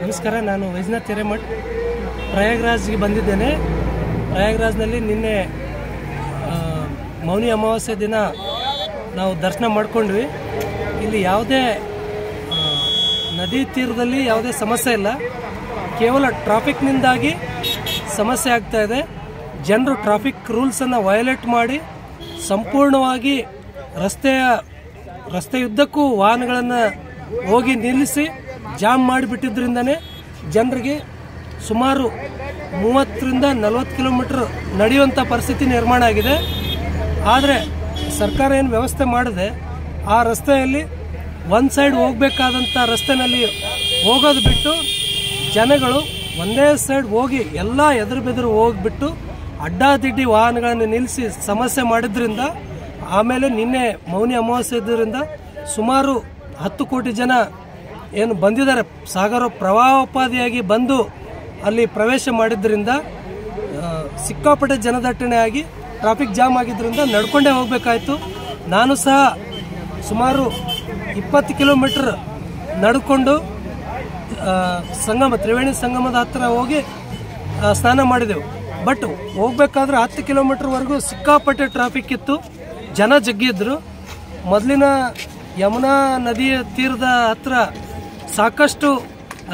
ನಮಸ್ಕಾರ, ನಾನು ವೈಜನಾಥ್ ಹಿರೇಮಠ್ ಪ್ರಯಾಗ್ರಾಜ್ಗೆ ಬಂದಿದ್ದೇನೆ. ಪ್ರಯಾಗ್ರಾಜ್ನಲ್ಲಿ ನಿನ್ನೆ ಮೌನಿ ಅಮಾವಾಸ್ಯೆ ದಿನ ನಾವು ದರ್ಶನ ಮಾಡಿಕೊಂಡ್ವಿ. ಇಲ್ಲಿ ಯಾವುದೇ ನದಿ ತೀರದಲ್ಲಿ ಯಾವುದೇ ಸಮಸ್ಯೆ ಇಲ್ಲ, ಕೇವಲ ಟ್ರಾಫಿಕ್ನಿಂದಾಗಿ ಸಮಸ್ಯೆ ಆಗ್ತಾ ಇದೆ. ಜನರು ಟ್ರಾಫಿಕ್ ರೂಲ್ಸನ್ನು ವಯೋಲೇಟ್ ಮಾಡಿ ಸಂಪೂರ್ಣವಾಗಿ ರಸ್ತೆಯುದ್ದಕ್ಕೂ ವಾಹನಗಳನ್ನು ಹೋಗಿ ನಿಲ್ಲಿಸಿ ಜಾಮ್ ಮಾಡಿಬಿಟ್ಟಿದ್ದರಿಂದನೇ ಜನರಿಗೆ ಸುಮಾರು 30ರಿಂದ 40 ಕಿಲೋಮೀಟರ್ ನಡೆಯುವಂಥ ಪರಿಸ್ಥಿತಿ ನಿರ್ಮಾಣ ಆಗಿದೆ. ಆದರೆ ಸರ್ಕಾರ ಏನು ವ್ಯವಸ್ಥೆ ಮಾಡಿದೆ, ಆ ರಸ್ತೆಯಲ್ಲಿ ಒಂದು ಸೈಡ್ ಹೋಗಬೇಕಾದಂಥ ರಸ್ತೆಯಲ್ಲಿ ಹೋಗೋದು ಬಿಟ್ಟು ಜನಗಳು ಒಂದೇ ಸೈಡ್ ಹೋಗಿ ಎಲ್ಲ ಎದುರು ಬೆದರು ಹೋಗಿಬಿಟ್ಟು ಅಡ್ಡಾದಿಡ್ಡಿ ವಾಹನಗಳನ್ನು ನಿಲ್ಲಿಸಿ ಸಮಸ್ಯೆ ಮಾಡಿದ್ರಿಂದ, ಆಮೇಲೆ ನಿನ್ನೆ ಮೌನಿ ಅಮಾವಾಸ್ಯೆ ಇದ್ದರಿಂದ ಸುಮಾರು 10 ಕೋಟಿ ಜನ ಏನು ಬಂದಿದ್ದಾರೆ, ಸಾಗರ ಪ್ರವಾಹೋಪಾದಿಯಾಗಿ ಬಂದು ಅಲ್ಲಿ ಪ್ರವೇಶ ಮಾಡಿದ್ರಿಂದ ಸಿಕ್ಕಾಪಟ್ಟೆ ಜನದಟ್ಟಣೆ ಆಗಿ ಟ್ರಾಫಿಕ್ ಜಾಮ್ ಆಗಿದ್ದರಿಂದ ನಡ್ಕೊಂಡೇ ಹೋಗಬೇಕಾಯಿತು. ನಾನು ಸಹ ಸುಮಾರು 20 ಕಿಲೋಮೀಟರ್ ನಡ್ಕೊಂಡು ತ್ರಿವೇಣಿ ಸಂಗಮದ ಹತ್ತಿರ ಹೋಗಿ ಸ್ನಾನ ಮಾಡಿದೆವು. ಬಟ್ ಹೋಗ್ಬೇಕಾದ್ರೆ 10 ಕಿಲೋಮೀಟರ್ವರೆಗೂ ಸಿಕ್ಕಾಪಟ್ಟೆ ಟ್ರಾಫಿಕ್ ಇತ್ತು, ಜನ ಜಗ್ಗಿದ್ರು. ಮೊದಲಿನ ಯಮುನಾ ನದಿಯ ತೀರದ ಹತ್ರ ಸಾಕಷ್ಟು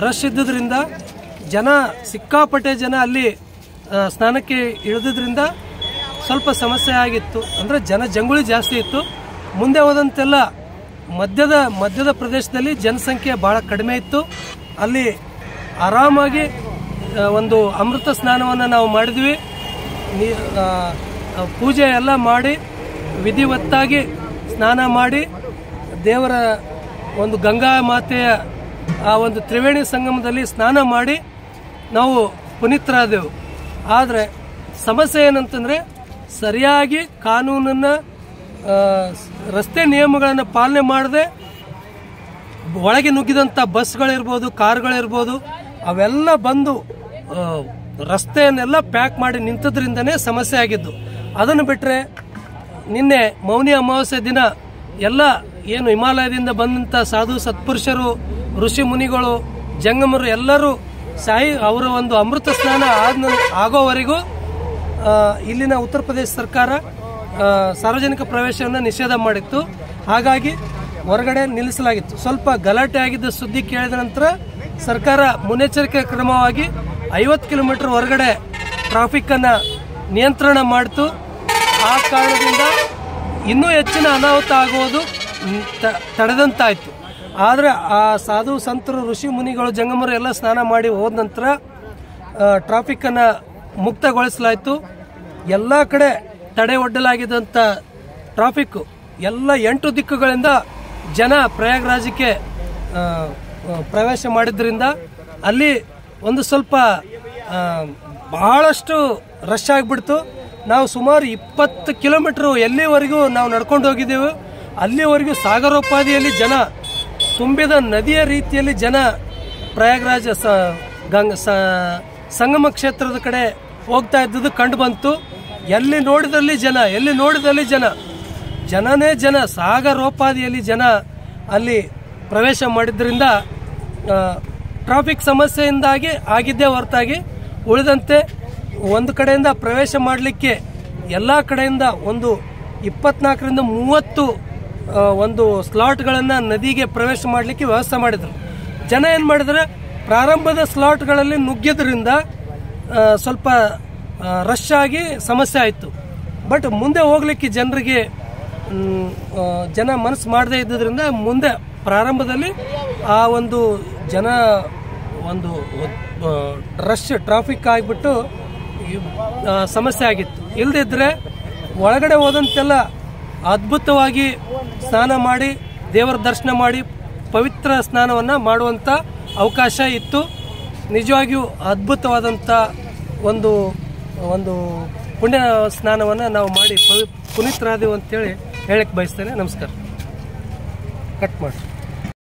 ರಶ್ ಇದ್ದುದರಿಂದ ಸಿಕ್ಕಾಪಟ್ಟೆ ಜನ ಅಲ್ಲಿ ಸ್ನಾನಕ್ಕೆ ಇಳಿದ್ರಿಂದ ಸ್ವಲ್ಪ ಸಮಸ್ಯೆ ಆಗಿತ್ತು. ಅಂದರೆ ಜಂಗುಳಿ ಜಾಸ್ತಿ ಇತ್ತು. ಮುಂದೆ ಹೋದಂತೆಲ್ಲ ಮಧ್ಯದ ಪ್ರದೇಶದಲ್ಲಿ ಜನಸಂಖ್ಯೆ ಭಾಳ ಕಡಿಮೆ ಇತ್ತು. ಅಲ್ಲಿ ಆರಾಮಾಗಿ ಒಂದು ಅಮೃತ ಸ್ನಾನವನ್ನು ನಾವು ಮಾಡಿದ್ವಿ. ಪೂಜೆ ಎಲ್ಲ ಮಾಡಿ ವಿಧಿವತ್ತಾಗಿ ಸ್ನಾನ ಮಾಡಿ ದೇವರ ಒಂದು ಗಂಗಾ ಮಾತೆಯ ಆ ಒಂದು ತ್ರಿವೇಣಿ ಸಂಗಮದಲ್ಲಿ ಸ್ನಾನ ಮಾಡಿ ನಾವು ಪುನೀತರಾದೆವು. ಆದರೆ ಸಮಸ್ಯೆ ಏನಂತಂದರೆ, ಸರಿಯಾಗಿ ಕಾನೂನನ್ನು ರಸ್ತೆ ನಿಯಮಗಳನ್ನು ಪಾಲನೆ ಮಾಡದೆ ಒಳಗೆ ನುಗ್ಗಿದಂಥ ಬಸ್ಗಳಿರ್ಬೋದು, ಕಾರ್ಗಳಿರ್ಬೋದು, ಅವೆಲ್ಲ ಬಂದು ರಸ್ತೆಯನ್ನೆಲ್ಲ ಪ್ಯಾಕ್ ಮಾಡಿ ನಿಂತದ್ರಿಂದನೇ ಸಮಸ್ಯೆ ಆಗಿದ್ದು. ಅದನ್ನು ಬಿಟ್ಟರೆ ನಿನ್ನೆ ಮೌನಿ ಅಮಾವಾಸ್ಯೆ ದಿನ ಎಲ್ಲ ಏನು ಹಿಮಾಲಯದಿಂದ ಬಂದಂಥ ಸಾಧು ಸತ್ಪುರುಷರು, ಋಷಿ ಮುನಿಗಳು, ಜಂಗಮರು ಎಲ್ಲರೂ ಅವರ ಒಂದು ಅಮೃತ ಸ್ನಾನ ಆಗೋವರೆಗೂ ಇಲ್ಲಿನ ಉತ್ತರ ಪ್ರದೇಶ ಸರ್ಕಾರ ಸಾರ್ವಜನಿಕ ಪ್ರವೇಶವನ್ನು ನಿಷೇಧ ಮಾಡಿತ್ತು. ಹಾಗಾಗಿ ಹೊರಗಡೆ ನಿಲ್ಲಿಸಲಾಗಿತ್ತು. ಸ್ವಲ್ಪ ಗಲಾಟೆ ಆಗಿದ್ದ ಸುದ್ದಿ ಕೇಳಿದ ನಂತರ ಸರ್ಕಾರ ಮುನ್ನೆಚ್ಚರಿಕೆ ಕ್ರಮವಾಗಿ 50 ಕಿಲೋಮೀಟರ್ ಹೊರಗಡೆ ಟ್ರಾಫಿಕ್ಕನ್ನು ನಿಯಂತ್ರಣ ಮಾಡಿತು. ಆ ಕಾರಣದಿಂದ ಇನ್ನೂ ಹೆಚ್ಚಿನ ಅನಾಹುತ ಆಗುವುದು ತಡೆದಂತಾಯಿತು. ಆದರೆ ಆ ಸಾಧು ಸಂತರು, ಋಷಿ ಮುನಿಗಳು, ಜಂಗಮರು ಎಲ್ಲ ಸ್ನಾನ ಮಾಡಿ ಹೋದ ನಂತರ ಟ್ರಾಫಿಕ್ಕನ್ನು ಮುಕ್ತಗೊಳಿಸಲಾಯಿತು. ಎಲ್ಲ ಕಡೆ ತಡೆ ಒಡ್ಡಲಾಗಿದ್ದಂಥ ಟ್ರಾಫಿಕ್ಕು ಎಲ್ಲ 8 ದಿಕ್ಕುಗಳಿಂದ ಜನ ಪ್ರಯಾಗ್ರಾಜ್ಗೆ ಪ್ರವೇಶ ಮಾಡಿದ್ರಿಂದ ಅಲ್ಲಿ ಒಂದು ಸ್ವಲ್ಪ ಬಹಳಷ್ಟು ರಶ್ ಆಗಿಬಿಡ್ತು. ನಾವು ಸುಮಾರು 20 ಕಿಲೋಮೀಟ್ರು ಎಲ್ಲಿವರೆಗೂ ನಾವು ನಡ್ಕೊಂಡು ಹೋಗಿದ್ದೆವು. ಅಲ್ಲಿವರೆಗೂ ಸಾಗರೋಪಾದಿಯಲ್ಲಿ ಜನ ತುಂಬಿದ ನದಿಯ ರೀತಿಯಲ್ಲಿ ಜನ ಪ್ರಯಾಗ್ರಾಜ್ ಸಂಗಮ ಕ್ಷೇತ್ರದ ಕಡೆ ಹೋಗ್ತಾ ಇದ್ದುದು ಕಂಡು ಬಂತು. ಎಲ್ಲಿ ನೋಡಿದಲ್ಲಿ ಜನನೇ ಜನ, ಸಾಗರೋಪಾದಿಯಲ್ಲಿ ಜನ ಅಲ್ಲಿ ಪ್ರವೇಶ ಮಾಡಿದ್ರಿಂದ ಟ್ರಾಫಿಕ್ ಸಮಸ್ಯೆಯಿಂದಾಗಿ ಆಗಿದ್ದೇ ಹೊರತಾಗಿ ಉಳಿದಂತೆ ಒಂದು ಕಡೆಯಿಂದ ಪ್ರವೇಶ ಮಾಡಲಿಕ್ಕೆ ಎಲ್ಲ ಕಡೆಯಿಂದ ಒಂದು 24ರಿಂದ 30 ಒಂದು ಸ್ಲಾಟ್ಗಳನ್ನು ನದಿಗೆ ಪ್ರವೇಶ ಮಾಡಲಿಕ್ಕೆ ವ್ಯವಸ್ಥೆ ಮಾಡಿದರು. ಜನ ಏನು ಮಾಡಿದರೆ, ಪ್ರಾರಂಭದ ಸ್ಲಾಟ್ಗಳಲ್ಲಿ ನುಗ್ಗಿದ್ರಿಂದ ಸ್ವಲ್ಪ ರಶ್ ಆಗಿ ಸಮಸ್ಯೆ ಆಯಿತು. ಬಟ್ ಮುಂದೆ ಹೋಗ್ಲಿಕ್ಕೆ ಜನ ಮನಸ್ಸು ಮಾಡದೇ ಇದ್ದುದರಿಂದ ಮುಂದೆ ಪ್ರಾರಂಭದಲ್ಲಿ ಆ ಒಂದು ರಶ್ ಟ್ರಾಫಿಕ್ ಆಗಿಬಿಟ್ಟು ಸಮಸ್ಯೆ ಆಗಿತ್ತು. ಇಲ್ಲದಿದ್ದರೆ ಒಳಗಡೆ ಹೋದಂತೆಲ್ಲ ಅದ್ಭುತವಾಗಿ ಸ್ನಾನ ಮಾಡಿ ದೇವರ ದರ್ಶನ ಮಾಡಿ ಪವಿತ್ರ ಸ್ನಾನವನ್ನು ಮಾಡುವಂಥ ಅವಕಾಶ ಇತ್ತು. ನಿಜವಾಗಿಯೂ ಅದ್ಭುತವಾದಂಥ ಒಂದು ಪುಣ್ಯ ಸ್ನಾನವನ್ನು ನಾವು ಮಾಡಿ ಪುನೀತರಾದೆವು ಅಂತೇಳಿ ಹೇಳಕ್ಕೆ ಬಯಸ್ತೇನೆ. ನಮಸ್ಕಾರ. ಕಟ್ ಮಾಡಿ.